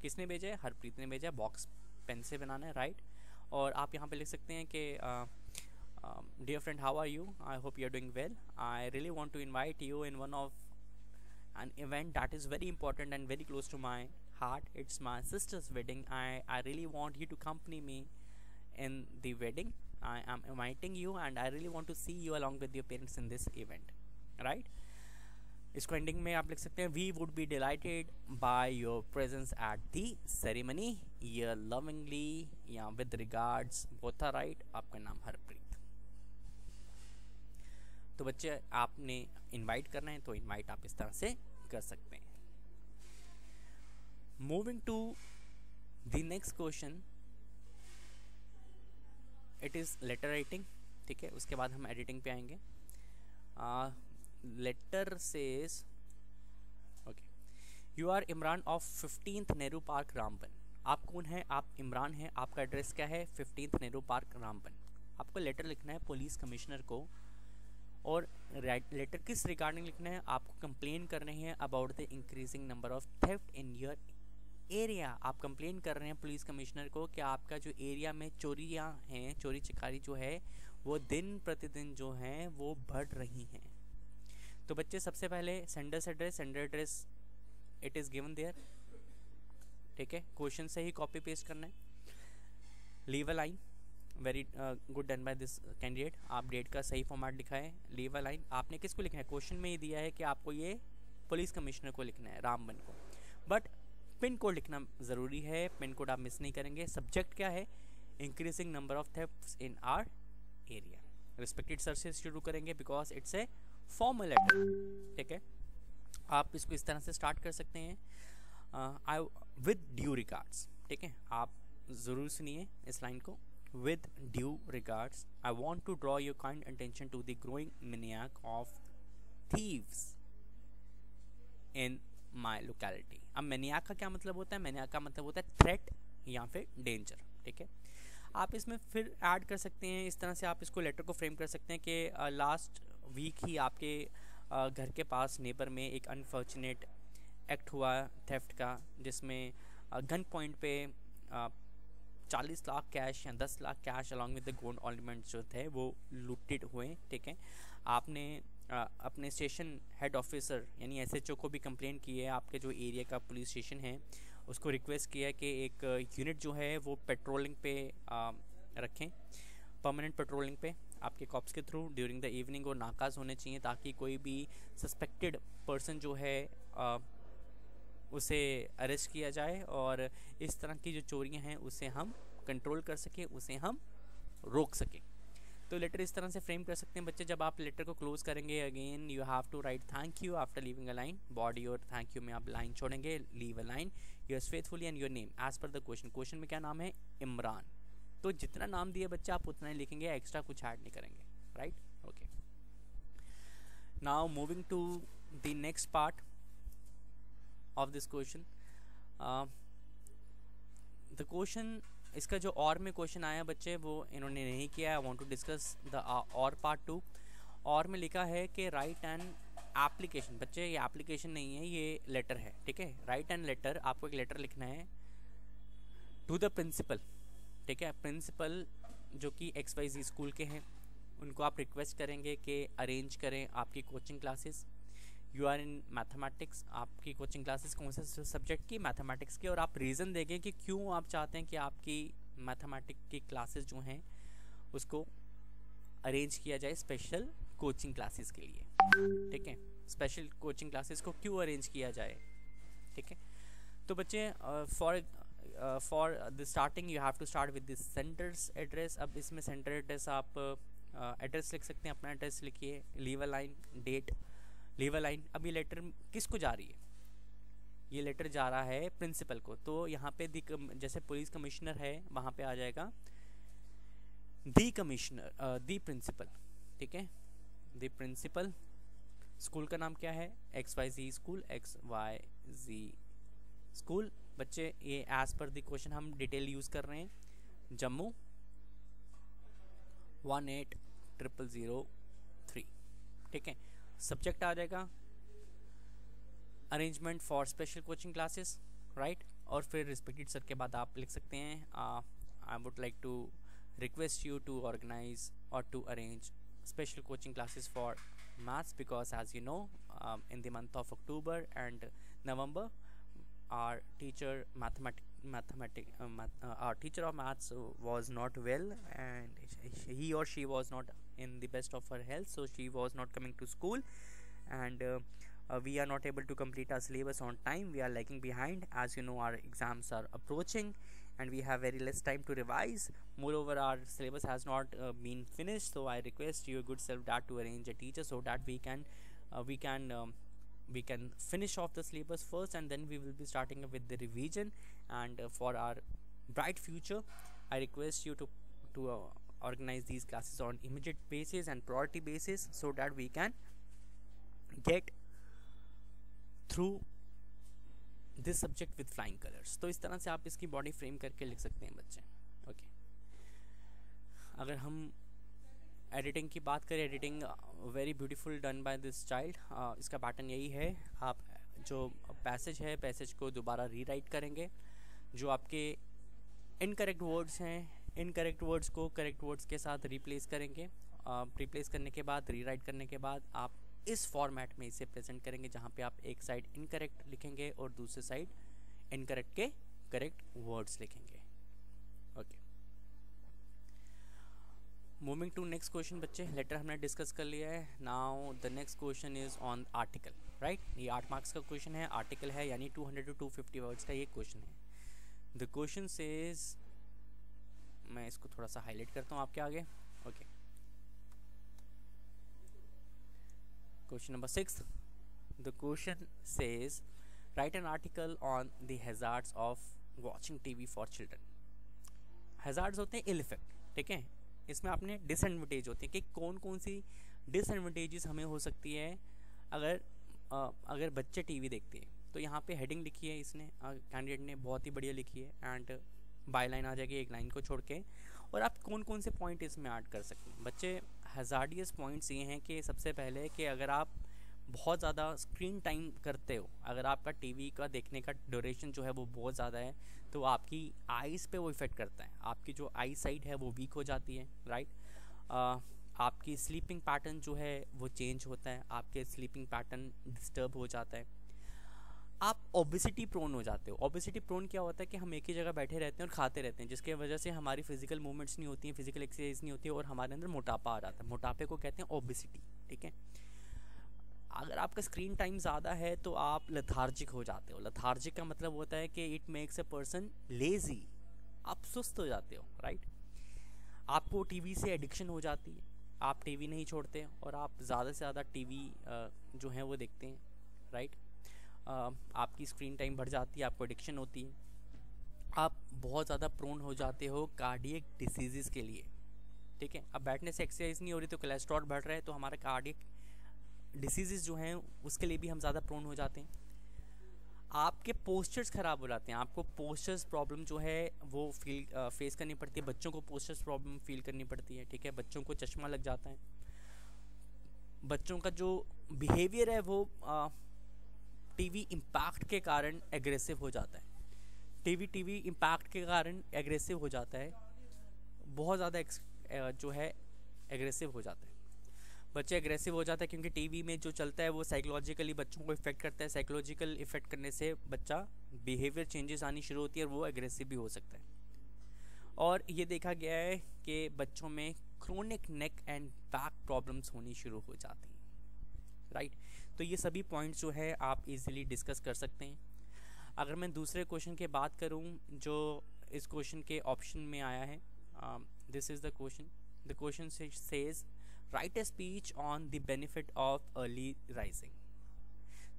किसने भेजा है, हरप्रीत ने भेजा है, बॉक्स पेन से बनाना है, राइट। और आप यहाँ पे लिख सकते हैं कि dear friend how are you, I hope you are doing well, I really want to invite you in one of an event that is very important and very close to my heart. It's my sister's wedding. I really want you to accompany me in the wedding. I am inviting you and I really want to see you along with your parents in this event, right? इसको एंडिंग में आप लिख सकते हैं, we would be delighted by your presence at the ceremony. You lovingly या with regards both are right. आपका नाम हरप्रीत। तो बच्चे आपने इनवाइट करना है तो इनवाइट आप इस तरह से कर सकते हैं। Moving to the next question, it is letter writing, ठीक है। उसके बाद हम एडिटिंग पे आएंगे। Letter says okay, you are Imran of 15th Nehru park Ramban. आप कौन है, आप इमरान हैं, आपका एड्रेस क्या है, 15th नेहरू पार्क रामबन। आपको लेटर लिखना है पुलिस कमिश्नर को, और लेटर किस रिगार्डिंग लिखना है, आपको कंप्लेन करनी है about the increasing number of theft in your area. आप कंप्लेन कर रहे हैं पुलिस कमिश्नर को कि आपका जो एरिया में चोरियां हैं, चोरी चिकारी जो है वो दिन प्रतिदिन जो है वो बढ़ रही हैं। तो बच्चे सबसे पहले sender address it is given there, ठीक है। क्वेश्चन से ही कॉपी पेस्ट करना है। Leave a line, very good done by this candidate, आप डेट का सही फॉर्मेट लिखा है। लीव अ लाइन आपने किसको लिखना है, क्वेश्चन में ये दिया है कि आपको ये पुलिस कमिश्नर को लिखना है, रामबन को, बट पिन कोड लिखना ज़रूरी है, पिन कोड आप मिस नहीं करेंगे। सब्जेक्ट क्या है, increasing number of thefts in our area. Respected sir से शुरू करेंगे because it's a formal letter, ठीक है। आप इसको इस तरह से स्टार्ट कर सकते हैं, आई विद ड्यू रिगार्ड्स, ठीक है। आप ज़रूर सुनिए इस लाइन को, with due regards I want to draw your kind attention to the growing maniac of thieves in my locality। अब maniac का क्या मतलब होता है, maniac का मतलब होता है threat या फिर danger, ठीक है। आप इसमें फिर ऐड कर सकते हैं, इस तरह से आप इसको लेटर को फ्रेम कर सकते हैं कि लास्ट वीक ही आपके घर के पास नेबर में एक अनफॉर्चुनेट एक्ट हुआ थेफ्ट का, जिसमें गन पॉइंट पे 40 लाख कैश या 10 lakh cash along with the gold ornaments जो थे वो लूटेड हुए, ठीक है। आपने अपने स्टेशन हेड ऑफिसर यानी एसएचओ को भी कंप्लेन की है, आपके जो एरिया का पुलिस स्टेशन है उसको रिक्वेस्ट किया है कि एक यूनिट जो है वो पेट्रोलिंग पे रखें, परमानेंट पेट्रोलिंग पे आपके कॉप्स के थ्रू ड्यूरिंग द इवनिंग, और नाकाज होने चाहिए ताकि कोई भी सस्पेक्टेड पर्सन जो है उसे अरेस्ट किया जाए और इस तरह की जो चोरियां हैं उसे हम कंट्रोल कर सकें, उसे हम रोक सकें। तो लेटर इस तरह से फ्रेम कर सकते हैं बच्चे। जब आप लेटर को क्लोज करेंगे, again you have to write thank you after leaving a line, body और थैंक यू में आप लाइन छोड़ेंगे, leave a line, yours faithfully and your name as per the question. Question में क्या नाम है, इमरान, तो जितना नाम दिया बच्चा आप उतना ही लिखेंगे, एक्स्ट्रा कुछ ऐड नहीं करेंगे, right. Okay, now moving to the next part of this question, the question, इसका जो और में क्वेश्चन आया बच्चे वो इन्होंने नहीं किया। I want to discuss the और पार्ट 2। और में लिखा है कि राइट एन एप्लीकेशन, बच्चे ये एप्लीकेशन नहीं है, ये लेटर है, ठीक है। राइट एन लेटर, आपको एक लेटर लिखना है टू द प्रिंसिपल, ठीक है। प्रिंसिपल जो कि XYZ स्कूल के हैं उनको आप रिक्वेस्ट करेंगे कि अरेंज करें आपकी coaching classes. You are in mathematics, आपकी कोचिंग क्लासेस कौन से सब्जेक्ट की, मैथमेटिक्स की, और आप रीज़न देंगे कि क्यों आप चाहते हैं कि आपकी मैथमेटिक्स की क्लासेस जो हैं उसको अरेंज किया जाए स्पेशल कोचिंग क्लासेस के लिए, ठीक है। स्पेशल कोचिंग क्लासेस को क्यों अरेंज किया जाए, ठीक है। तो बच्चे for the starting you have to start with this centre's address. अब इसमें सेंटर एड्रेस आप एड्रेस लिख सकते हैं, अपना एड्रेस लिखिए, leave a line, date, leave a line. अब ये लेटर किसको जा रही है, ये लेटर जा रहा है प्रिंसिपल को, तो यहाँ पे जैसे पुलिस कमिश्नर है वहाँ पे आ जाएगा दी कमिश्नर, दी प्रिंसिपल, ठीक है, दी प्रिंसिपल। स्कूल का नाम क्या है, XYZ स्कूल, XYZ स्कूल। बच्चे ये एज पर द क्वेश्चन हम डिटेल यूज़ कर रहे हैं, जम्मू 18003, ठीक है। सब्जेक्ट आ जाएगा arrangement for special coaching classes, right. और फिर रिस्पेक्टेड सर के बाद आप लिख सकते हैं I would like to request you to organize or to arrange special coaching classes for maths, because as you know, in the month of October and November, our teacher our teacher of maths was not well, and he or she was not in the best of her health, so she was not coming to school, and we are not able to complete our syllabus on time. We are lagging behind, as you know, our exams are approaching and we have very less time to revise. Moreover, our syllabus has not been finished, so I request you good self that to arrange a teacher so that we can finish off the syllabus first, and then we will be starting with the revision. And for our bright future, I request you to organize these classes on immediate basis and priority basis so that we can get through this subject with flying colours. तो इस तरह से आप इसकी बॉडी फ्रेम करके लिख सकते हैं बच्चे, ओके। अगर हम एडिटिंग की बात करें, editing very beautiful done by this child. इसका पैटर्न यही है, आप जो पैसेज है पैसेज को दोबारा रीराइट करेंगे, जो आपके इनकरेक्ट वर्ड्स हैं इनकरेक्ट वर्ड्स को करेक्ट वर्ड्स के साथ रिप्लेस करेंगे। रिप्लेस करने के बाद, रीराइट करने के बाद आप इस फॉर्मेट में इसे प्रेजेंट करेंगे, जहाँ पे आप एक साइड इनकरेक्ट लिखेंगे और दूसरे साइड इनकरेक्ट के करेक्ट वर्ड्स लिखेंगे, okay. Moving to next question बच्चे, लेटर हमने डिस्कस कर लिया है। Now the next question is on article, right. ये 8 मार्क्स का क्वेश्चन है, आर्टिकल है, यानी 200 to 250 वर्ड्स का ये क्वेश्चन है। द क्वेश्चन सेज, मैं इसको थोड़ा सा हाईलाइट करता हूँ आपके आगे, okay. Question number 6. The question says, write an article on the hazards of watching TV for children. Hazards होते हैं ill effect, ठीक है। इसमें आपने डिसएडवांटेज होते हैं कि कौन कौन सी डिसएडवांटेजेस हमें हो सकती है अगर बच्चे टीवी देखते हैं। तो यहाँ पे हेडिंग लिखी है इसने, कैंडिडेट ने बहुत ही बढ़िया लिखी है, एंड बाय लाइन आ जाएगी एक लाइन को छोड़ के, और आप कौन कौन से पॉइंट इसमें ऐड कर सकते हैं। बच्चे हज़ार्डियस पॉइंट्स ये हैं कि सबसे पहले कि अगर आप बहुत ज़्यादा स्क्रीन टाइम करते हो, अगर आपका टीवी का देखने का ड्यूरेशन जो है वो बहुत ज़्यादा है, तो आपकी आइज़ पे वो इफ़ेक्ट करता है, आपकी जो आई साइट है वो वीक हो जाती है, राइट। आपकी स्लीपिंग पैटर्न जो है वो चेंज होता है, आपके स्लीपिंग पैटर्न डिस्टर्ब हो जाता है, आप ओबेसिटी प्रोन हो जाते हो। ओबेसिटी प्रोन क्या होता है कि हम एक ही जगह बैठे रहते हैं और खाते रहते हैं, जिसके वजह से हमारी फिजिकल मूवमेंट्स नहीं होती हैं, फिजिकल एक्सरसाइज नहीं होती है, और हमारे अंदर मोटापा आ जाता है। मोटापे को कहते हैं ओबेसिटी, ठीक है। अगर आपका स्क्रीन टाइम ज़्यादा है तो आप लथार्जिक हो जाते हो। लथार्जिक का मतलब होता है कि it makes a person lazy, आप सुस्त हो जाते हो, राइट। आपको टीवी से एडिक्शन हो जाती है, आप टीवी नहीं छोड़ते और आप ज़्यादा से ज़्यादा टीवी जो है वो देखते हैं, राइट। आपकी स्क्रीन टाइम बढ़ जाती है, आपको एडिक्शन होती है, आप बहुत ज़्यादा प्रोन हो जाते हो कार्डियक डिसीज़ के लिए, ठीक है। अब बैठने से एक्सरसाइज नहीं हो रही तो कोलेस्ट्रॉल बढ़ रहा है, तो हमारा कार्डियक डिसीज़ जो हैं उसके लिए भी हम ज़्यादा प्रोन हो जाते हैं। आपके पोस्चर्स ख़राब हो जाते हैं, आपको पोस्चर्स प्रॉब्लम जो है वो फेस करनी पड़ती है। बच्चों को पोस्चर्स प्रॉब्लम फील करनी पड़ती है, ठीक है। बच्चों को चश्मा लग जाता है, बच्चों का जो बिहेवियर है वो टीवी इम्पैक्ट के कारण एग्रेसिव हो जाता है। टीवी इम्पैक्ट के कारण एग्रेसिव हो जाता है, बहुत ज़्यादा जो है एग्रेसिव हो जाता है। बच्चे एग्रेसिव हो जाता है क्योंकि टीवी में जो चलता है वो साइकोलॉजिकली बच्चों को इफेक्ट करता है। साइकोलॉजिकल इफेक्ट करने से बच्चा बिहेवियर चेंजेस आनी शुरू होती है और वो एग्रेसिव भी हो सकता है। और ये देखा गया है कि बच्चों में chronic neck and back problems होनी शुरू हो जाती हैं, राइट। तो ये सभी पॉइंट्स जो है आप इजीली डिस्कस कर सकते हैं। अगर मैं दूसरे क्वेश्चन की बात करूं जो इस क्वेश्चन के ऑप्शन में आया है, this is the question says right a speech on the benefit of early rising.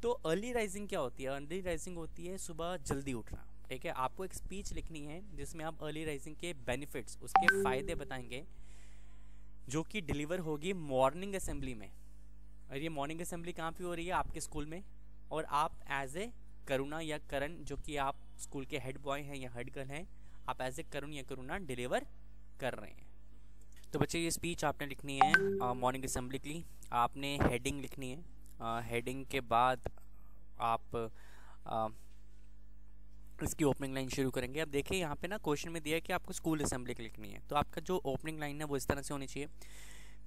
तो अर्ली राइजिंग क्या होती है? अर्ली राइजिंग होती है सुबह जल्दी उठना, ठीक है। आपको एक स्पीच लिखनी है जिसमें आप अर्ली राइजिंग के बेनिफिट्स, उसके फ़ायदे बताएंगे, जो कि डिलीवर होगी मॉर्निंग असेंबली में। और ये मॉर्निंग असेंबली कहाँ पे हो रही है? आपके स्कूल में। और आप एज ए करुणा या करण, जो कि आप स्कूल के हेड बॉय हैं या हेड गर्ल हैं, आप एज ए करुण या करुणा डिलीवर कर रहे हैं। तो बच्चे ये स्पीच आपने लिखनी है मॉर्निंग असेंबली के लिए। आपने हेडिंग लिखनी है। हेडिंग के बाद आप इसकी ओपनिंग लाइन शुरू करेंगे। अब देखिए यहाँ पे ना क्वेश्चन में दिया है कि आपको स्कूल असेंबली की लिखनी है, तो आपका जो ओपनिंग लाइन है वो इस तरह से होनी चाहिए।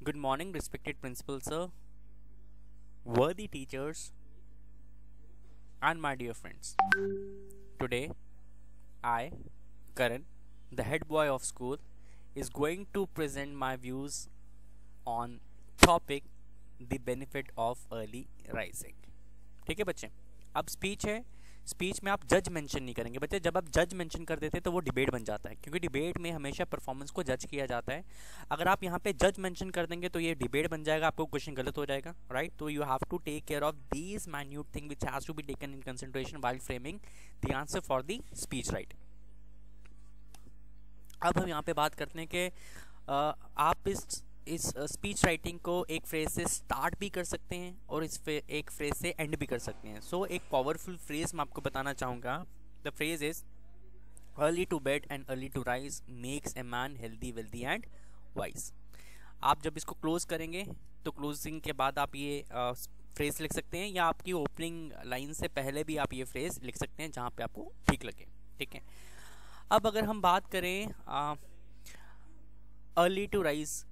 Good morning respected principal sir, worthy teachers and my dear friends. Today, I, Karan, the head boy of school, is going to present my views on topic the benefit of early rising. ठीक है बच्चे, अब स्पीच है। स्पीच में आप जज मेंशन नहीं करेंगे बच्चे। जब आप जज मेंशन कर देते हैं तो वो डिबेट बन जाता है, क्योंकि डिबेट में हमेशा परफॉर्मेंस को जज किया जाता है। अगर आप यहाँ पे जज मेंशन कर देंगे तो ये डिबेट बन जाएगा, आपको क्वेश्चन गलत हो जाएगा, राइट। तो you have to take care of these minute thing which has to be taken in consideration while framing the answer for the speech, right. अब हम यहाँ पे बात करते हैं कि आप इस स्पीच राइटिंग को एक फ्रेज से स्टार्ट भी कर सकते हैं और एक फ्रेज से एंड भी कर सकते हैं। सो एक पावरफुल फ्रेज मैं आपको बताना चाहूँगा। The phrase is early to bed and early to rise makes a man healthy wealthy and wise. आप जब इसको क्लोज करेंगे तो क्लोजिंग के बाद आप ये फ्रेज लिख सकते हैं, या आपकी ओपनिंग लाइन से पहले भी आप ये फ्रेज लिख सकते हैं जहाँ पे आपको ठीक लगे, ठीक है। अब अगर हम बात करें अर्ली टू राइज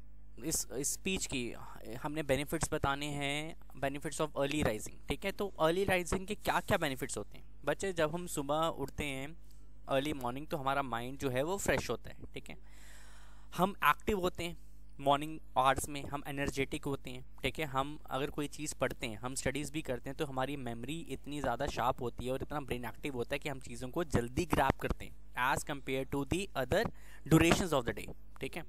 इस स्पीच की, हमने बेनिफिट्स बताने हैं, बेनिफिट्स ऑफ अर्ली राइजिंग, ठीक है। तो अर्ली राइजिंग के क्या क्या बेनिफिट्स होते हैं बच्चे? जब हम सुबह उठते हैं अर्ली मॉर्निंग तो हमारा माइंड जो है वो फ्रेश होता है, ठीक है। हम एक्टिव होते हैं मॉर्निंग आवर्स में, हम एनर्जेटिक होते हैं, ठीक है। हम अगर कोई चीज़ पढ़ते हैं, हम स्टडीज़ भी करते हैं, तो हमारी मेमोरी इतनी ज़्यादा शार्प होती है और इतना ब्रेन एक्टिव होता है कि हम चीज़ों को जल्दी ग्रैब करते हैं as compare to the other durations of the day, ठीक है।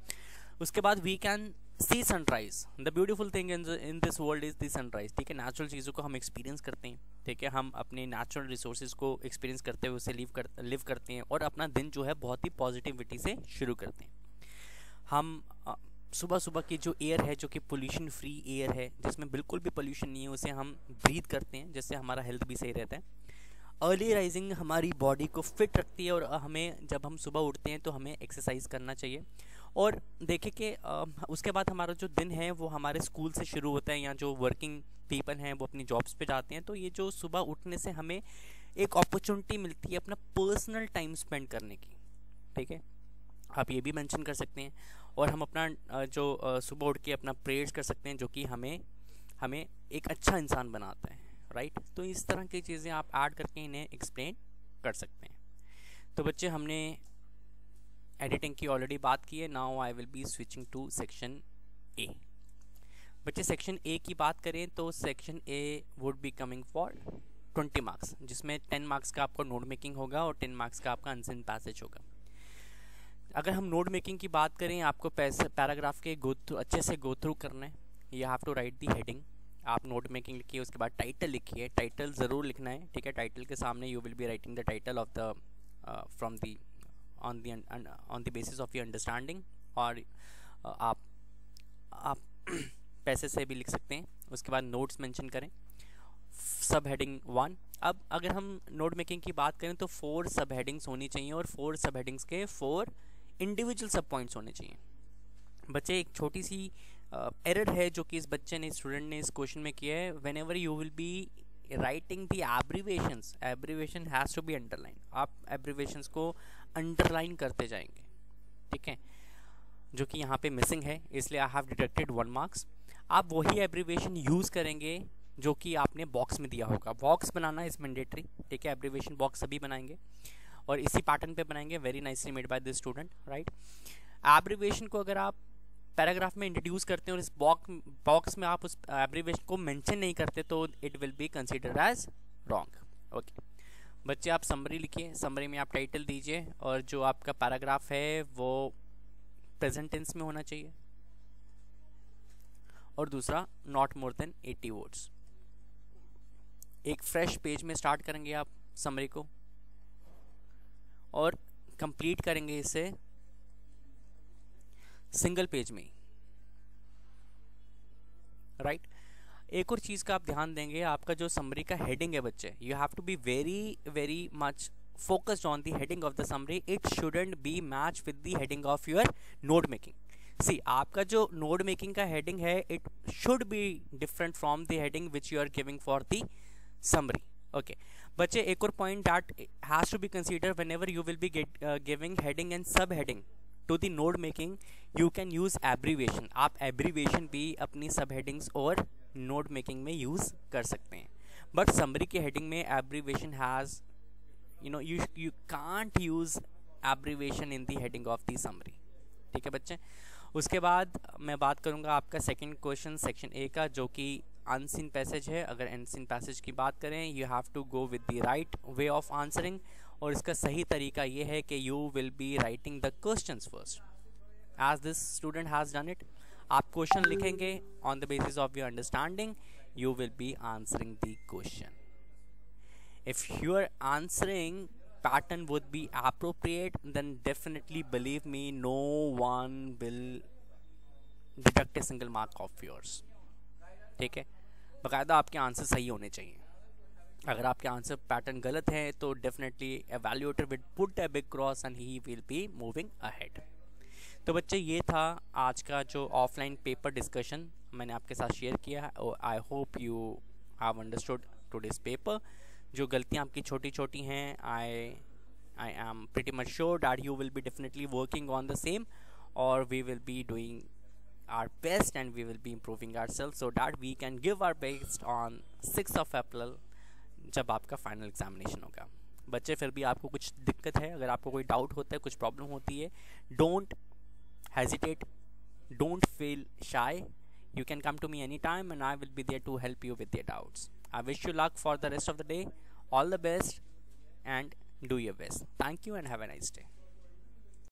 उसके बाद we can see sunrise. The beautiful thing in this world is the sunrise, ठीक है। नेचुरल चीज़ों को हम एक्सपीरियंस करते हैं, ठीक है। हम अपने नेचुरल रिसोर्सेज को एक्सपीरियंस करते हुए उसे लिव करते हैं और अपना दिन जो है बहुत ही पॉजिटिविटी से शुरू करते हैं। हम सुबह सुबह की जो एयर है, जो कि पोल्यूशन फ्री एयर है, जिसमें बिल्कुल भी पोल्यूशन नहीं है, उसे हम ब्रीथ करते हैं, जिससे हमारा हेल्थ भी सही रहता है। अर्ली राइजिंग हमारी बॉडी को फिट रखती है और हमें जब हम सुबह उठते हैं तो हमें एक्सरसाइज करना चाहिए। और देखिए कि उसके बाद हमारा जो दिन है वो हमारे स्कूल से शुरू होता है, या जो वर्किंग पीपल हैं वो अपनी जॉब्स पे जाते हैं, तो ये जो सुबह उठने से हमें एक अपॉर्चुनिटी मिलती है अपना पर्सनल टाइम स्पेंड करने की, ठीक है। आप ये भी मेंशन कर सकते हैं। और हम अपना जो सुबह उठ के अपना प्रेयर्स कर सकते हैं, जो कि हमें एक अच्छा इंसान बनाता है, राइट। तो इस तरह की चीज़ें आप ऐड करके इन्हें एक्सप्लेन कर सकते हैं। तो बच्चे हमने एडिटिंग की ऑलरेडी बात की है। Now I will be switching to section A. बच्चे सेक्शन ए की बात करें तो section A would be coming for 20 marks, जिसमें 10 मार्क्स का आपको नोट मेकिंग होगा और 10 मार्क्स का आपका अनसेन पैसेज होगा। अगर हम नोट मेकिंग की बात करें, आपको पैराग्राफ के अच्छे से गो थ्रू करना है। You have to write the heading. आप नोट मेकिंग लिखिए, उसके बाद टाइटल लिखिए। टाइटल ज़रूर लिखना है, ठीक है। टाइटल के सामने you will be writing the title of the from the on the basis of your understanding. और आप पैसे से भी लिख सकते हैं। उसके बाद नोट्स मेंशन करें। सब हेडिंग 1। अब अगर हम नोट मेकिंग की बात करें तो 4 सब हेडिंग्स होनी चाहिए और 4 सब हेडिंग्स के 4 इंडिविजुअल सब पॉइंट्स होने चाहिए। बच्चे एक छोटी सी एरर है जो कि इस बच्चे ने, स्टूडेंट ने इस क्वेश्चन में किया है। Whenever you will be writing the abbreviations, abbreviation has to be underline. आप एब्रीवेशंस को अंडरलाइन करते जाएंगे, ठीक है, जो कि यहाँ पे मिसिंग है, इसलिए आई हैव डिडक्टेड 1 मार्क्स। आप वही एब्रीवेशन यूज़ करेंगे जो कि आपने बॉक्स में दिया होगा। बॉक्स बनाना इज मैंडेटरी, ठीक है। एब्रीवेशन बॉक्स सभी बनाएंगे और इसी पैटर्न पे बनाएंगे। Very nicely made by this student, right. Abbreviation को अगर आप पैराग्राफ में इंट्रोड्यूस करते हैं और इस बॉक्स में आप उस एब्रीवेशन को मेंशन नहीं करते तो it will be considered as wrong. Okay बच्चे, आप समरी लिखिए। समरी में आप टाइटल दीजिए और जो आपका पैराग्राफ है वो प्रेजेंट टेंस में होना चाहिए और दूसरा नॉट मोर देन 80 वर्ड्स। एक फ्रेश पेज में स्टार्ट करेंगे आप समरी को और कंप्लीट करेंगे इसे सिंगल पेज में, राइट। एक और चीज़ का आप ध्यान देंगे, आपका जो समरी का हेडिंग है बच्चे, you have to be very very much focused on the heading of the summary. It shouldn't be matched with the heading of your node making. See, आपका जो node making का heading है, it should be different from the heading which you are giving for the summary. Okay, बच्चे एक और point that has to be considered whenever you will be giving heading and subheading to the node making, you can use abbreviation. आप abbreviation भी अपनी subheadings और node making में use कर सकते हैं, but summary के heading में abbreviation has you can't use abbreviation in the heading of the summary. ठीक है बच्चे। उसके बाद मैं बात करूंगा आपका सेकंड क्वेश्चन सेक्शन ए का, जो कि अनसीन पैसेज है। अगर अनसीन पैसेज की बात करें, you have to go with the right way of answering, और इसका सही तरीका ये है कि you will be writing the questions first as this student has done it. आप क्वेश्चन लिखेंगे, on the basis of your understanding you will be answering the question. If your answering pattern would be appropriate, then definitely believe me, no one will deduct a single mark of yours. ठीक है, बाकायदा आपके आंसर सही होने चाहिए. अगर आपके आंसर पैटर्न गलत है तो definitely evaluator will put a big cross and he will be moving ahead. तो बच्चे ये था आज का जो ऑफलाइन पेपर डिस्कशन मैंने आपके साथ शेयर किया है. I hope you have understood today's paper. जो गलतियाँ आपकी छोटी छोटी हैं, I am pretty much sure that you will be definitely working on the same, और we will be doing our best and we will be improving ourselves so that we can give our best on 6 April जब आपका फाइनल एग्जामिनेशन होगा. बच्चे फिर भी आपको कुछ दिक्कत है, अगर आपको कोई डाउट होता है, कुछ प्रॉब्लम होती है, don't hesitate, don't feel shy. You can come to me anytime and I will be there to help you with your doubts. I wish you luck for the rest of the day. All the best and do your best. Thank you and have a nice day.